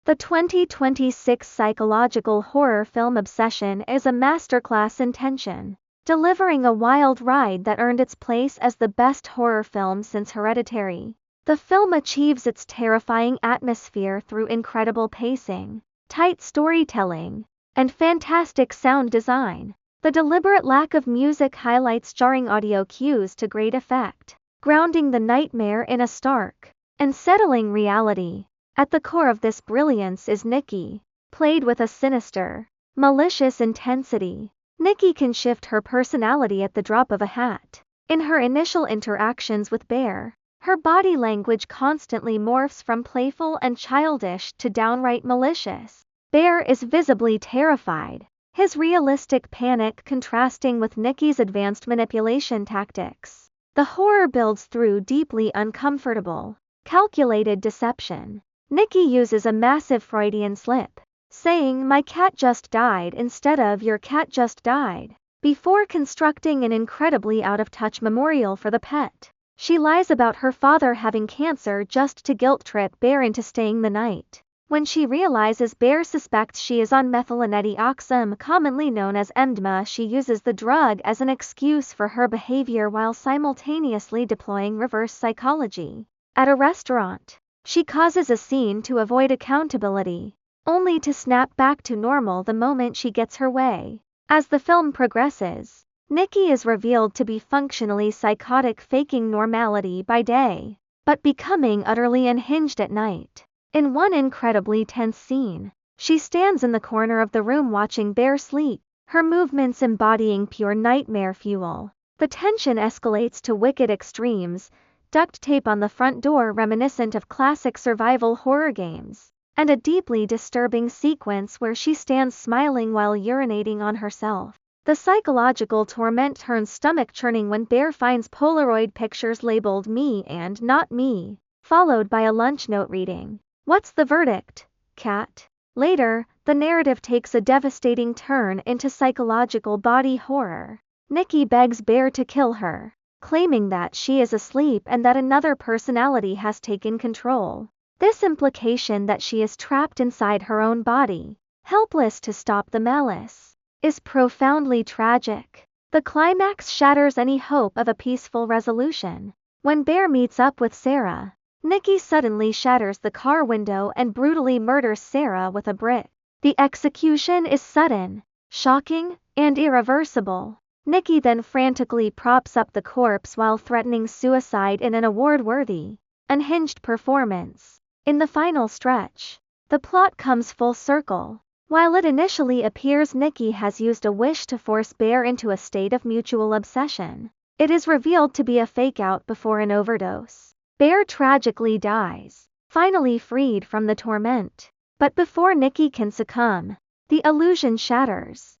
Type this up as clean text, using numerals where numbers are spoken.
The 2026 psychological horror film Obsession is a masterclass in tension, delivering a wild ride that earned its place as the best horror film since Hereditary. The film achieves its terrifying atmosphere through incredible pacing, tight storytelling, and fantastic sound design. The deliberate lack of music highlights jarring audio cues to great effect, grounding the nightmare in a stark, unsettling reality. At the core of this brilliance is Nikki, played with a sinister, malicious intensity. Nikki can shift her personality at the drop of a hat. In her initial interactions with Bear, her body language constantly morphs from playful and childish to downright malicious. Bear is visibly terrified, his realistic panic contrasting with Nikki's advanced manipulation tactics. The horror builds through deeply uncomfortable, calculated deception. Nikki uses a massive Freudian slip, saying "my cat just died" instead of "your cat just died," before constructing an incredibly out-of-touch memorial for the pet. She lies about her father having cancer just to guilt-trip Bear into staying the night. When she realizes Bear suspects she is on methylene-oxime, commonly known as MDMA, she uses the drug as an excuse for her behavior while simultaneously deploying reverse psychology. At a restaurant, she causes a scene to avoid accountability, only to snap back to normal the moment she gets her way. As the film progresses, Nikki is revealed to be functionally psychotic, faking normality by day, but becoming utterly unhinged at night. In one incredibly tense scene, she stands in the corner of the room watching Bear sleep, her movements embodying pure nightmare fuel. The tension escalates to wicked extremes, duct tape on the front door reminiscent of classic survival horror games, and a deeply disturbing sequence where she stands smiling while urinating on herself. The psychological torment turns stomach-churning when Bear finds Polaroid pictures labeled "me" and "not me," followed by a lunch note reading, "What's the verdict, cat?" Later, the narrative takes a devastating turn into psychological body horror. Nikki begs Bear to kill her, claiming that she is asleep and that another personality has taken control. This implication that she is trapped inside her own body, helpless to stop the malice, is profoundly tragic. The climax shatters any hope of a peaceful resolution. When Bear meets up with Sarah, Nikki suddenly shatters the car window and brutally murders Sarah with a brick. The execution is sudden, shocking, and irreversible. Nikki then frantically props up the corpse while threatening suicide in an award-worthy, unhinged performance. In the final stretch, the plot comes full circle. While it initially appears Nikki has used a wish to force Bear into a state of mutual obsession, it is revealed to be a fake-out before an overdose. Bear tragically dies, finally freed from the torment. But before Nikki can succumb, the illusion shatters.